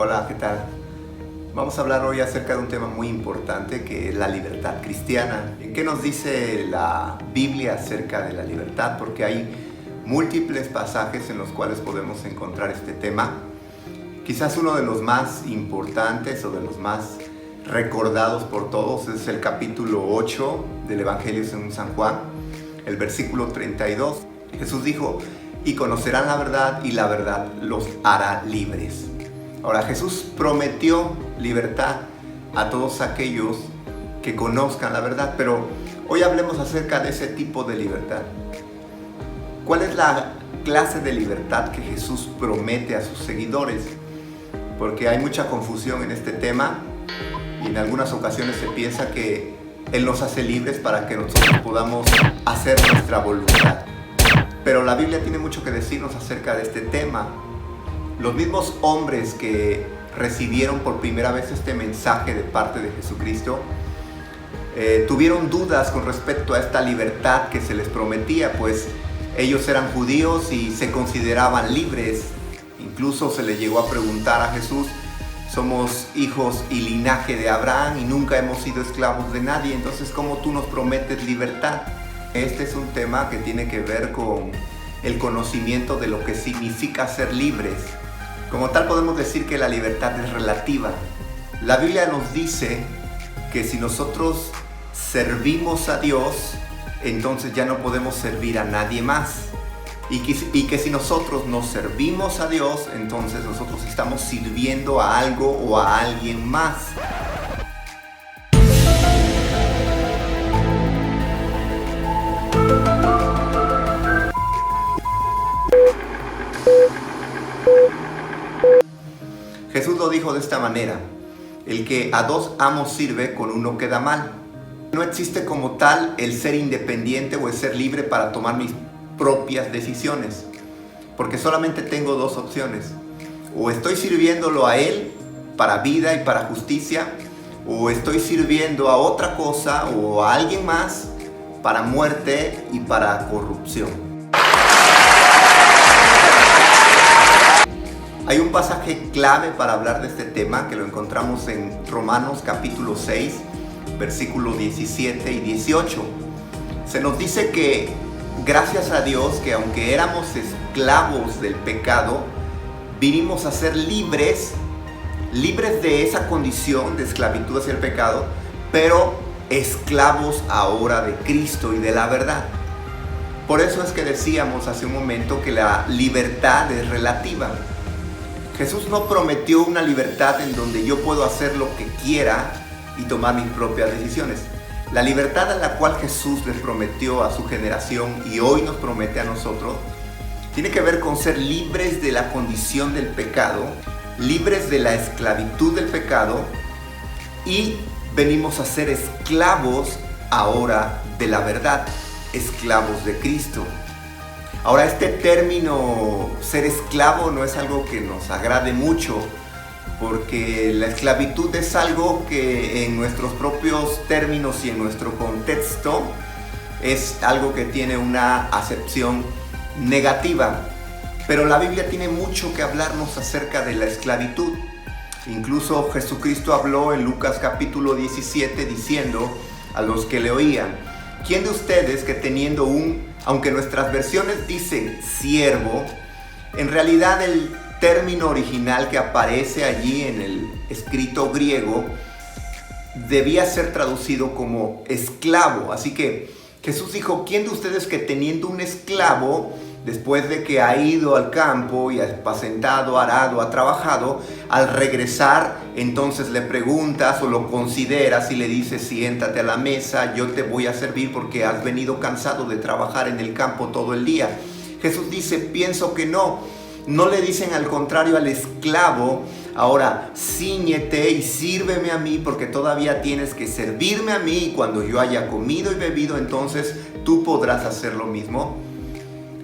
Hola, ¿qué tal? Vamos a hablar hoy acerca de un tema muy importante que es la libertad cristiana. ¿Qué nos dice la Biblia acerca de la libertad? Porque hay múltiples pasajes en los cuales podemos encontrar este tema. Quizás uno de los más importantes o de los más recordados por todos es el capítulo 8 del Evangelio según San Juan, el versículo 32. Jesús dijo: y conocerán la verdad y la verdad los hará libres. Ahora, Jesús prometió libertad a todos aquellos que conozcan la verdad, pero hoy hablemos acerca de ese tipo de libertad. ¿Cuál es la clase de libertad que Jesús promete a sus seguidores? Porque hay mucha confusión en este tema y en algunas ocasiones se piensa que Él nos hace libres para que nosotros podamos hacer nuestra voluntad. Pero la Biblia tiene mucho que decirnos acerca de este tema. Los mismos hombres que recibieron por primera vez este mensaje de parte de Jesucristo tuvieron dudas con respecto a esta libertad que se les prometía, pues ellos eran judíos y se consideraban libres. Incluso se le llegó a preguntar a Jesús: somos hijos y linaje de Abraham y nunca hemos sido esclavos de nadie, entonces ¿cómo tú nos prometes libertad? Este es un tema que tiene que ver con el conocimiento de lo que significa ser libres. Como tal, podemos decir que la libertad es relativa. La Biblia nos dice que si nosotros servimos a Dios, entonces ya no podemos servir a nadie más. Y que si nosotros no servimos a Dios, entonces nosotros estamos sirviendo a algo o a alguien más. Jesús lo dijo de esta manera: el que a dos amos sirve, con uno queda mal. No existe como tal el ser independiente o el ser libre para tomar mis propias decisiones, porque solamente tengo dos opciones: o estoy sirviéndolo a Él para vida y para justicia, o estoy sirviendo a otra cosa o a alguien más para muerte y para corrupción. Hay un pasaje clave para hablar de este tema que lo encontramos en Romanos capítulo 6, versículos 17 y 18. Se nos dice que gracias a Dios, que aunque éramos esclavos del pecado, vinimos a ser libres de esa condición de esclavitud hacia el pecado, pero esclavos ahora de Cristo y de la verdad. Por eso es que decíamos hace un momento que la libertad es relativa. Jesús no prometió una libertad en donde yo puedo hacer lo que quiera y tomar mis propias decisiones. La libertad a la cual Jesús les prometió a su generación y hoy nos promete a nosotros tiene que ver con ser libres de la condición del pecado, libres de la esclavitud del pecado, y venimos a ser esclavos ahora de la verdad, esclavos de Cristo. Ahora, este término ser esclavo no es algo que nos agrade mucho, porque la esclavitud es algo que en nuestros propios términos y en nuestro contexto es algo que tiene una acepción negativa. Pero la Biblia tiene mucho que hablarnos acerca de la esclavitud. Incluso Jesucristo habló en Lucas capítulo 17 diciendo a los que le oían: ¿quién de ustedes que teniendo aunque nuestras versiones dicen siervo, en realidad el término original que aparece allí en el escrito griego debía ser traducido como esclavo? Así que Jesús dijo: ¿quién de ustedes que teniendo un esclavo, después de que ha ido al campo y ha apacentado, arado, ha trabajado, al regresar, entonces le preguntas o lo consideras y le dices: siéntate a la mesa, yo te voy a servir porque has venido cansado de trabajar en el campo todo el día? Jesús dice: pienso que no. No le dicen al contrario al esclavo: ahora cíñete y sírveme a mí porque todavía tienes que servirme a mí, y cuando yo haya comido y bebido, entonces tú podrás hacer lo mismo.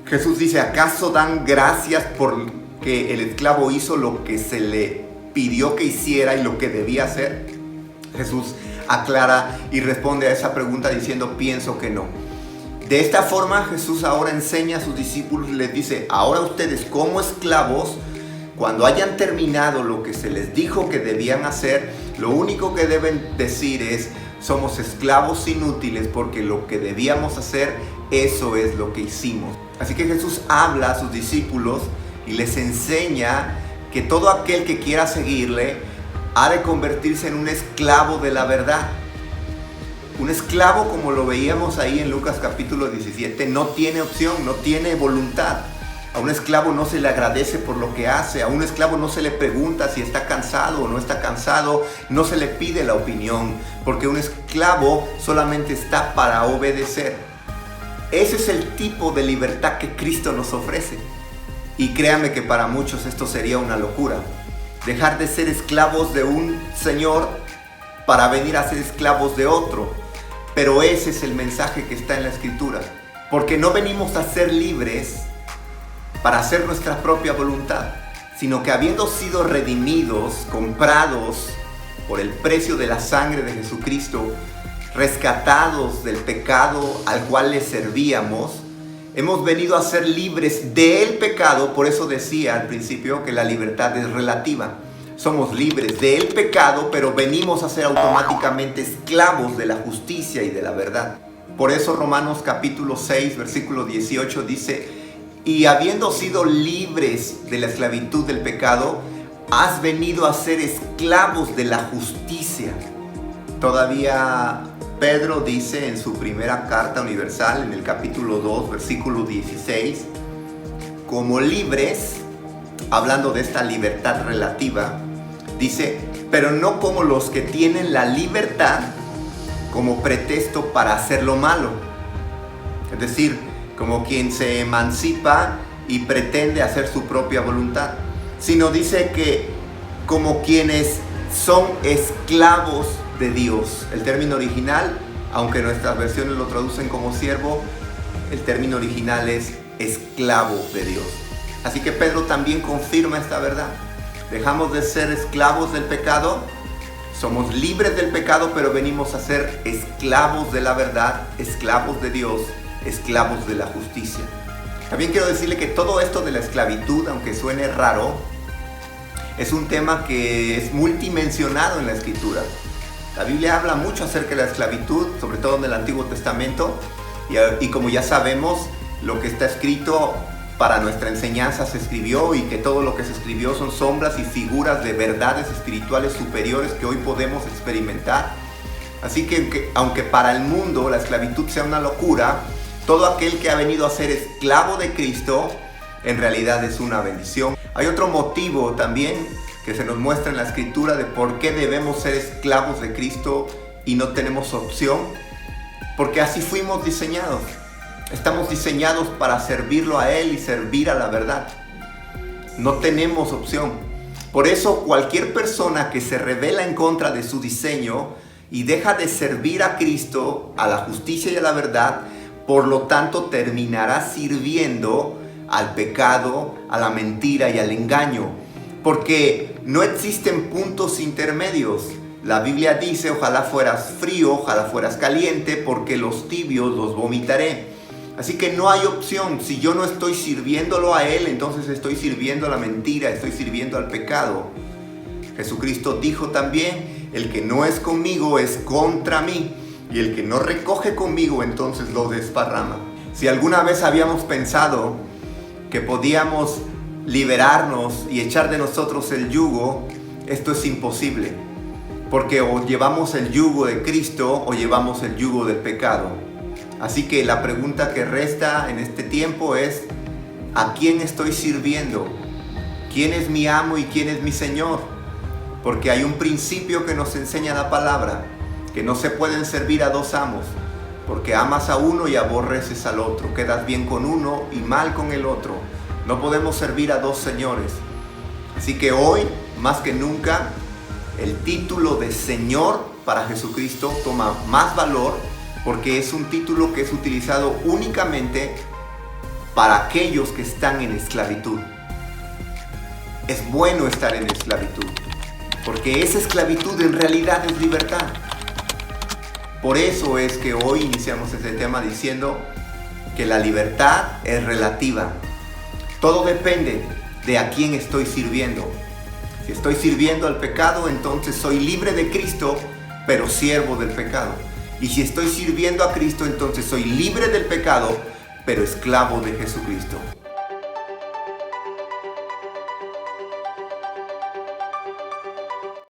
Jesús dice: ¿acaso dan gracias porque el esclavo hizo lo que se le pidió que hiciera y lo que debía hacer? Jesús aclara y responde a esa pregunta diciendo: pienso que no. De esta forma Jesús ahora enseña a sus discípulos y les dice: ahora ustedes como esclavos, cuando hayan terminado lo que se les dijo que debían hacer, lo único que deben decir es: somos esclavos inútiles porque lo que debíamos hacer, eso es lo que hicimos. Así que Jesús habla a sus discípulos y les enseña que todo aquel que quiera seguirle ha de convertirse en un esclavo de la verdad. Un esclavo, como lo veíamos ahí en Lucas capítulo 17, no tiene opción, no tiene voluntad. A un esclavo no se le agradece por lo que hace, a un esclavo no se le pregunta si está cansado o no está cansado, no se le pide la opinión, porque un esclavo solamente está para obedecer. Ese es el tipo de libertad que Cristo nos ofrece. Y créanme que para muchos esto sería una locura. Dejar de ser esclavos de un Señor para venir a ser esclavos de otro. Pero ese es el mensaje que está en la Escritura. Porque no venimos a ser libres para hacer nuestra propia voluntad, sino que habiendo sido redimidos, comprados por el precio de la sangre de Jesucristo, rescatados del pecado al cual le servíamos, hemos venido a ser libres del pecado. Por eso decía al principio que la libertad es relativa. Somos libres del pecado, pero venimos a ser automáticamente esclavos de la justicia y de la verdad. Por eso Romanos capítulo 6, versículo 18 dice: y habiendo sido libres de la esclavitud del pecado, has venido a ser esclavos de la justicia. Todavía Pedro dice en su primera carta universal, en el capítulo 2, versículo 16, como libres, hablando de esta libertad relativa, dice: pero no como los que tienen la libertad como pretexto para hacer lo malo. Es decir, como quien se emancipa y pretende hacer su propia voluntad, sino dice que como quienes son esclavos de Dios. El término original, aunque nuestras versiones lo traducen como siervo, el término original es esclavo de Dios. Así que Pedro también confirma esta verdad. Dejamos de ser esclavos del pecado, somos libres del pecado, pero venimos a ser esclavos de la verdad, esclavos de Dios, esclavos de la justicia. También quiero decirle que todo esto de la esclavitud, aunque suene raro, es un tema que es multimensionado en la Escritura. La Biblia habla mucho acerca de la esclavitud, sobre todo en el Antiguo Testamento, y como ya sabemos, lo que está escrito para nuestra enseñanza se escribió, y que todo lo que se escribió son sombras y figuras de verdades espirituales superiores que hoy podemos experimentar. Así que aunque para el mundo la esclavitud sea una locura, todo aquel que ha venido a ser esclavo de Cristo en realidad es una bendición. Hay otro motivo también que se nos muestra en la Escritura de por qué debemos ser esclavos de Cristo y no tenemos opción. Porque así fuimos diseñados. Estamos diseñados para servirlo a Él y servir a la verdad. No tenemos opción. Por eso cualquier persona que se rebela en contra de su diseño y deja de servir a Cristo, a la justicia y a la verdad, por lo tanto terminará sirviendo al pecado, a la mentira y al engaño. Porque no existen puntos intermedios. La Biblia dice: ojalá fueras frío, ojalá fueras caliente, porque los tibios los vomitaré. Así que no hay opción. Si yo no estoy sirviéndolo a Él, entonces estoy sirviendo a la mentira, estoy sirviendo al pecado. Jesucristo dijo también: el que no es conmigo es contra mí, y el que no recoge conmigo entonces lo desparrama. Si alguna vez habíamos pensado que podíamos liberarnos y echar de nosotros el yugo, esto es imposible, porque o llevamos el yugo de Cristo o llevamos el yugo del pecado. Así que la pregunta que resta en este tiempo es: ¿a quién estoy sirviendo? ¿Quién es mi amo y quién es mi Señor? Porque hay un principio que nos enseña la palabra, que no se pueden servir a dos amos, porque amas a uno y aborreces al otro, quedas bien con uno y mal con el otro. No podemos servir a dos señores. Así que hoy, más que nunca, el título de Señor para Jesucristo toma más valor, porque es un título que es utilizado únicamente para aquellos que están en esclavitud. Es bueno estar en esclavitud, porque esa esclavitud en realidad es libertad. Por eso es que hoy iniciamos este tema diciendo que la libertad es relativa. Todo depende de a quién estoy sirviendo. Si estoy sirviendo al pecado, entonces soy libre de Cristo, pero siervo del pecado. Y si estoy sirviendo a Cristo, entonces soy libre del pecado, pero esclavo de Jesucristo.